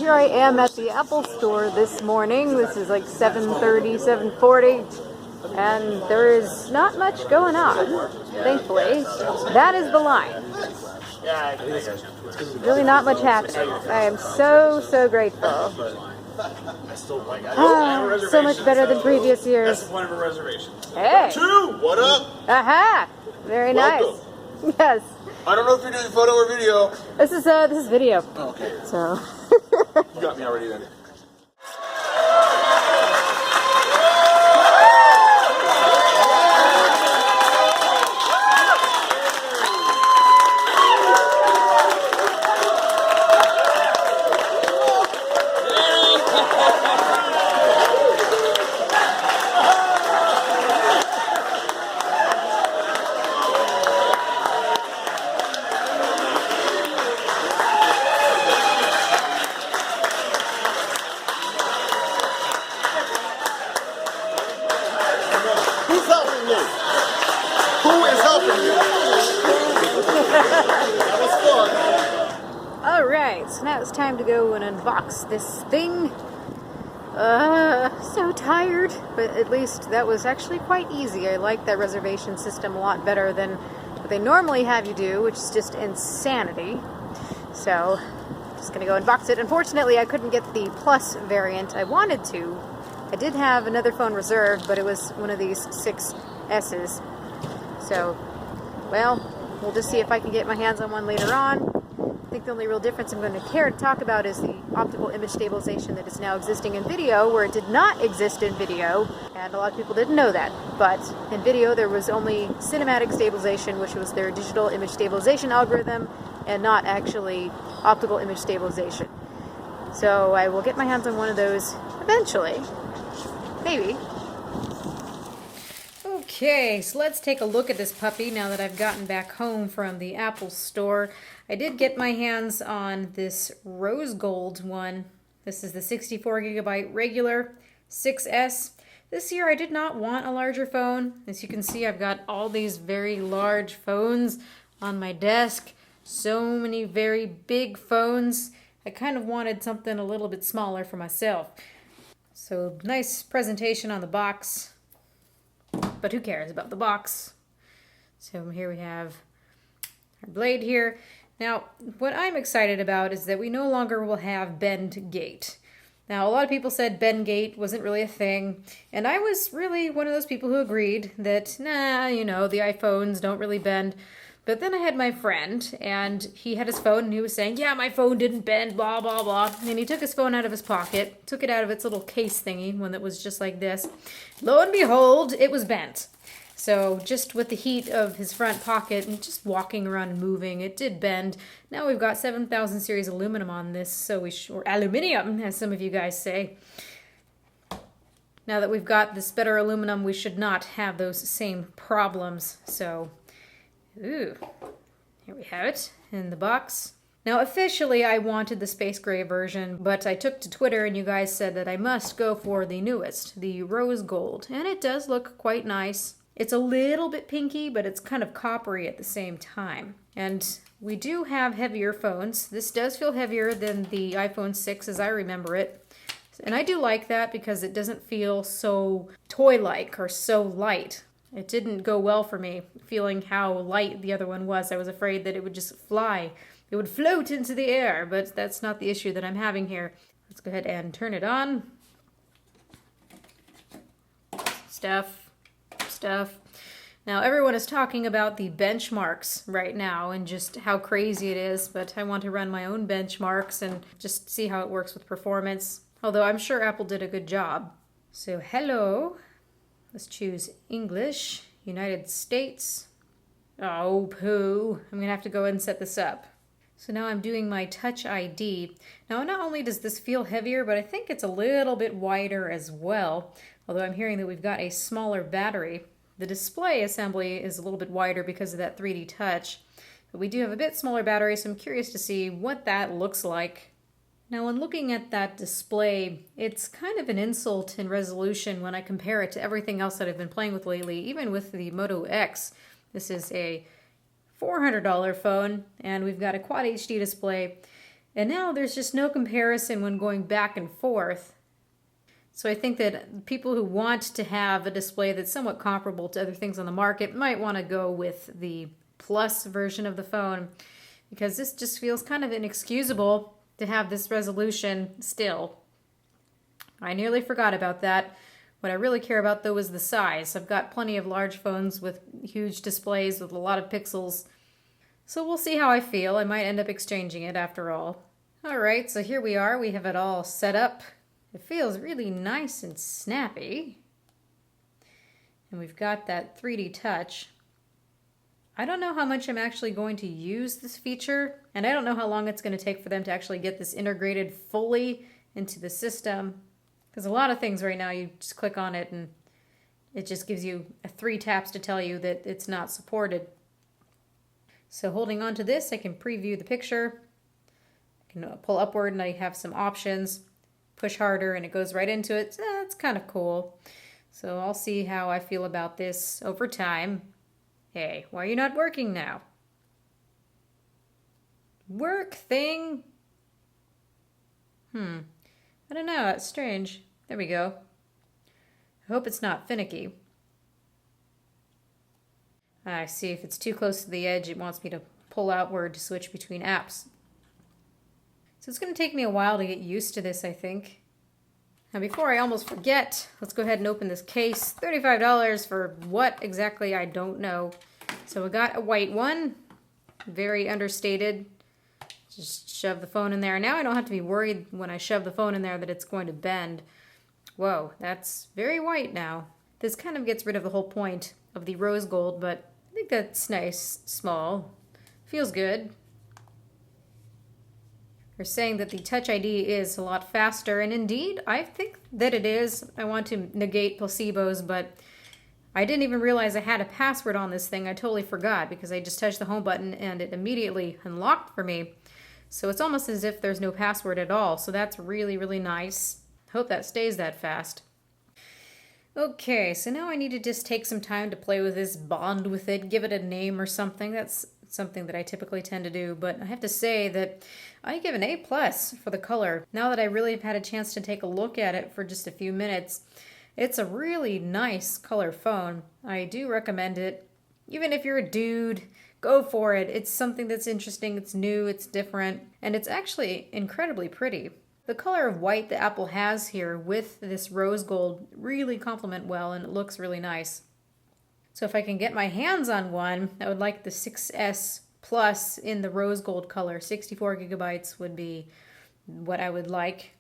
here I am at the Apple store this morning. This is like 7:30, 7:40, and there is not much going on, thankfully. That is the line. Really not much happening. I am so grateful. So much better than previous years. That's the point of a reservation. Hey! Two! What up? Aha! Very nice. Yes. I don't know if you're doing photo or video. This is video. Oh, okay. So. You got me already then. Who's helping me? Who is helping you? That was fun. Alright, so now it's time to go and unbox this thing. So tired, but at least that was actually quite easy. I like that reservation system a lot better than what they normally have you do, which is just insanity. So, just gonna go unbox it. Unfortunately, I couldn't get the Plus variant. I wanted to. I did have another phone reserved, but it was one of these 6S's. So, well, we'll just see if I can get my hands on one later on. I think the only real difference I'm going to care to talk about is the optical image stabilization that is now existing in video, where it did not exist in video, and a lot of people didn't know that. But in video, there was only cinematic stabilization, which was their digital image stabilization algorithm, and not actually optical image stabilization. So I will get my hands on one of those eventually. Maybe. Okay, so let's take a look at this puppy now that I've gotten back home from the Apple store. I did get my hands on this rose gold one. This is the 64GB regular 6S. This year I did not want a larger phone. As you can see, I've got all these very large phones on my desk. So many very big phones. I kind of wanted something a little bit smaller for myself. So nice presentation on the box. But who cares about the box? So here we have our blade here. Now, what I'm excited about is that we no longer will have bend gate. Now, a lot of people said bend gate wasn't really a thing, and I was really one of those people who agreed that, nah, you know, the iPhones don't really bend. But then I had my friend, and he had his phone, and he was saying, yeah, my phone didn't bend, blah, blah, blah. And he took his phone out of his pocket, took it out of its little case thingy, one that was just like this. Lo and behold, it was bent. So just with the heat of his front pocket and just walking around and moving, it did bend. Now we've got 7000 series aluminum on this, so or aluminium, as some of you guys say. Now that we've got this better aluminum, we should not have those same problems. So, ooh, here we have it in the box. Now officially I wanted the space gray version, but I took to Twitter and you guys said that I must go for the newest, the rose gold. And it does look quite nice. It's a little bit pinky, but it's kind of coppery at the same time. And we do have heavier phones. This does feel heavier than the iPhone 6 as I remember it. And I do like that because it doesn't feel so toy-like or so light. It didn't go well for me, feeling how light the other one was. I was afraid that it would just fly. It would float into the air, but that's not the issue that I'm having here. Let's go ahead and turn it on. Stuff. Now everyone is talking about the benchmarks right now and just how crazy it is, but I want to run my own benchmarks and just see how it works with performance, although I'm sure Apple did a good job. So hello, let's choose English, United States. Oh poo, I'm gonna have to go and set this up. So now I'm doing my Touch ID. Now not only does this feel heavier, but I think it's a little bit wider as well, although I'm hearing that we've got a smaller battery. The display assembly is a little bit wider because of that 3D touch, but we do have a bit smaller battery, so I'm curious to see what that looks like. Now when looking at that display, it's kind of an insult in resolution when I compare it to everything else that I've been playing with lately, even with the Moto X. This is a $400 phone, and we've got a Quad HD display. And now there's just no comparison when going back and forth. So I think that people who want to have a display that's somewhat comparable to other things on the market might want to go with the Plus version of the phone, because this just feels kind of inexcusable to have this resolution still. I nearly forgot about that. What I really care about though is the size. I've got plenty of large phones with huge displays with a lot of pixels. So we'll see how I feel. I might end up exchanging it after all. Alright, so here we are. We have it all set up. It feels really nice and snappy. And we've got that 3D touch. I don't know how much I'm actually going to use this feature, and I don't know how long it's going to take for them to actually get this integrated fully into the system. Because a lot of things right now, you just click on it and it just gives you 3 taps to tell you that it's not supported. So holding on to this, I can preview the picture. I can pull upward and I have some options. Push harder and it goes right into it. It's kind of cool. So I'll see how I feel about this over time. Hey, why are you not working now? Work thing? I don't know, it's strange. There we go. I hope it's not finicky. I see, if it's too close to the edge, it wants me to pull outward to switch between apps. So it's going to take me a while to get used to this, I think. Now before I almost forget, let's go ahead and open this case. $35 for what exactly, I don't know. So we got a white one, very understated. Just shove the phone in there. Now I don't have to be worried when I shove the phone in there that it's going to bend. Whoa, that's very white now. This kind of gets rid of the whole point of the rose gold, but I think that's nice, small. Feels good. They're saying that the Touch ID is a lot faster, and indeed, I think that it is. I want to negate placebos, but I didn't even realize I had a password on this thing. I totally forgot because I just touched the home button and it immediately unlocked for me. So it's almost as if there's no password at all. So that's really, really nice. Hope that stays that fast. Okay, so now I need to just take some time to play with this, bond with it, give it a name or something. That's something that I typically tend to do, but I have to say that I give an A+ for the color. Now that I really have had a chance to take a look at it for just a few minutes, it's a really nice color phone. I do recommend it. Even if you're a dude, go for it. It's something that's interesting, it's new, it's different, and it's actually incredibly pretty. The color of white that Apple has here with this rose gold really complement well, and it looks really nice. So if I can get my hands on one, I would like the 6S Plus in the rose gold color. 64 gigabytes would be what I would like.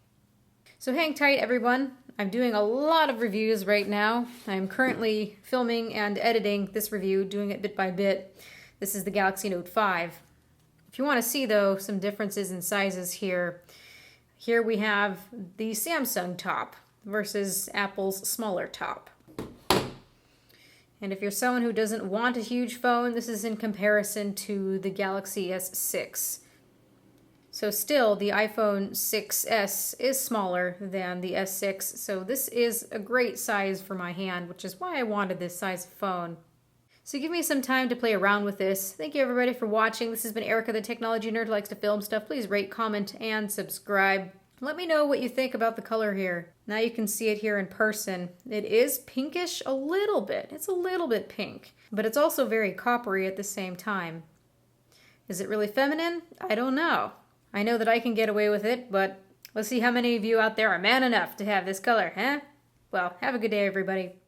So hang tight, everyone. I'm doing a lot of reviews right now. I'm currently filming and editing this review, doing it bit by bit. This is the Galaxy Note 5. If you want to see, though, some differences in sizes here, here we have the Samsung top versus Apple's smaller top. And if you're someone who doesn't want a huge phone, this is in comparison to the Galaxy S6. So still, the iPhone 6S is smaller than the S6, so this is a great size for my hand, which is why I wanted this size phone. So give me some time to play around with this. Thank you everybody for watching. This has been Erica, the technology nerd who likes to film stuff. Please rate, comment, and subscribe. Let me know what you think about the color here. Now you can see it here in person. It is pinkish a little bit. It's a little bit pink, but it's also very coppery at the same time. Is it really feminine? I don't know. I know that I can get away with it, but let's see how many of you out there are man enough to have this color, huh? Well, have a good day, everybody.